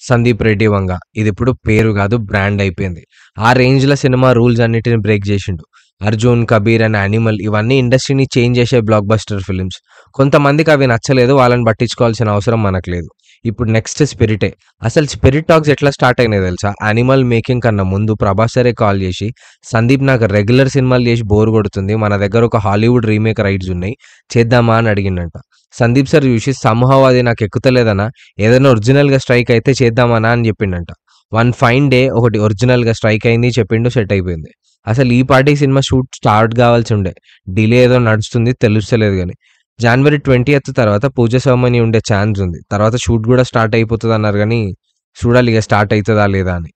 సందీప్ రెడ్డి వంగ. ఇదిప్పుడు పేరు గాదు బ్రాండ్ అయిపోయింది. ఆ రేంజ్‌లో సినిమా రూల్స్ అన్నిటిని బ్రేక్ జేషిండు. 'అర్జున్', 'కబీర్' అండ్ 'యానిమల్' ఇవన్నీ ఇండస్ట్రీని చేంజ్ జేసే బ్లాక్ బస్టర్ ఫిల్మ్స్. కొంతమందికి అవి నచ్చలేదు. వాళ్ళని పట్టించుకోవాల్సిన అవసరం మనకు లేదు. ఇప్పుడు నెక్స్ట్ 'స్పిరిటే'. అసలు 'స్పిరిట్ టాక్స్' ఎట్లా స్టార్ట్ అయినాయో తెలుసా? 'యానిమల్' మేకింగ్ కన్నా ముందు ప్రభాస్ సారే కాల్ జేసి, "సందీప్ నాకు రెగ్యులర్ సినిమాలు జేసి బోర్ కొడుతుంది. మన దగ్గర ఒక హాలీవుడ్ రీమేక్ రైట్స్ ఉన్నాయి. చేద్దామా?" అని అడిగిండంట. సందీప్ సార్ చూసి "సమ్‌హౌ అది నాకు ఎక్కుతలేదన్నా. ఏదైనా ఒరిజినల్‌గా స్ట్రైక్ అయితే చేద్దామనా" అని చెప్పిండంట. వన్ ఫైన్ డే ఒకటి ఒరిజినల్‌గా స్ట్రైక్ అయింది చెప్పిండు. సెట్ అయిపోయింది. అసలు ఈ పాటికి సినిమా షూట్ స్టార్ట్ కావాల్సి ఉండే. డిలే ఏదో నడుస్తుంది తెలుస్తలేదు గాని. జనవరి 20థ్ తర్వాత పూజ సెరమనీ ఉండే ఛాన్స్ ఉంది. తర్వాత షూట్ కూడా స్టార్ట్ అయిపోతదన్నారు గానీ, చూడాలి ఇగ స్టార్ట్ అయితదా లేదా అని.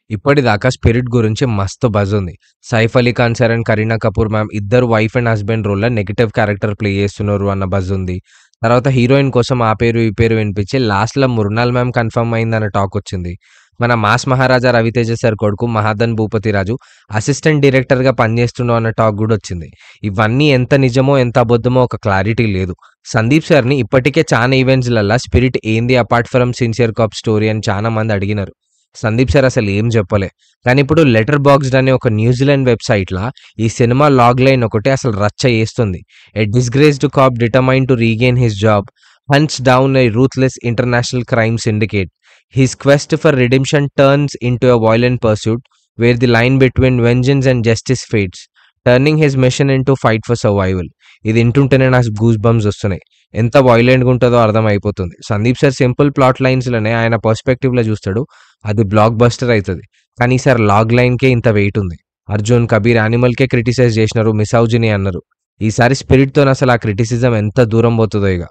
ఇప్పటిదాకా 'స్పిరిట్' గురించి మస్తు బజ్ ఉంది. Saif Ali Khan sir and Kareena Kapoor ma'am ఇద్దరు వైఫ్ అండ్ హస్బెండ్ రోల్‌లో నెగెటివ్ క్యారెక్టర్ ప్లే చేస్తున్నారు అన్న బజ్ ఉంది. తర్వాత హీరోయిన్ కోసం ఆ పేరు, ఈ పేరు వినిపించి లాస్ట్‌లో మృణాల్ మ్యామ్ కన్ఫర్మ్ అయిందన్న టాక్ వచ్చింది. మన మాస్ మహారాజా రవితేజ సార్ కొడుకు మహాదన్ భూపతిరాజు అసిస్టెంట్ డైరెక్టర్‌గా పనిచేస్తుండు అన్న టాక్ గూడా వచ్చింది. ఇవన్నీ ఎంత నిజమో, ఎంత అబద్ధమో ఒక క్లారిటీ లేదు. సందీప్ సార్‌ని ఇప్పటికే చానా ఈవెంట్స్‌లల్ల 'స్పిరిట్' ఏంది apart from 'sincere cop story' అని చానా మంది అడిగినారు. సందీప్ సార్ అసలు ఏం చెప్పలే. కానీ ఇప్పుడు 'లెటర్ బాక్స్డ్' అనే ఒక న్యూజిలాండ్ వెబ్‌సైట్‌ల ఈ సినిమా లాగ్ లైన్ ఒకటి అసలు రచ్చ చేస్తుంది. A disgraced cop determined to regain his job hunts down a ruthless international crime syndicate. His quest for redemption turns into a violent pursuit where the line between vengeance and justice fades, turning his mission into fight for survival. ఇది వింటుంటేనే నాకు goose bumps వస్తున్నాయి. ఎంత వైలెంట్‌గా ఉంటదో అర్థమైపోతుంది. Sandeep sir simple plot లైన్స్‌లోనే ఆయన పర్స్పెక్టివ్‌లో చూస్తాడు. అది బ్లాక్ బస్టర్ అయితది. కానీ ఈసారి లాగ్ లైన్‌కే ఇంత వెయిట్ ఉంది. 'అర్జున్', 'కబీర్', 'యానిమల్‌కే' క్రిటిసైజ్ చేసినారు. మిసౌజినీ అన్నారు. ఈసారి 'స్పిరిట్‌తోని' అసలు ఆ క్రిటిసిజం ఎంత దూరం పోతదో ఇగ.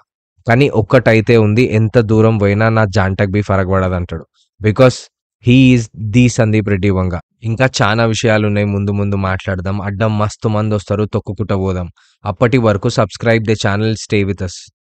కానీ ఒక్కటైతే ఉంది. ఎంత దూరం పోయినా నా జాంటక్ బి ఫరక్ పడదంటాడు. Because he is the Sandeep Reddy Vanga. ఇంకా చానా విషయాలున్నాయి. ముందు ముందు మాట్లాడదాం. అడ్డం మస్తు మందొస్తారు. తొక్కుకుంటా పోదాం. అప్పటి వరకు subscribe the channel. Stay with us.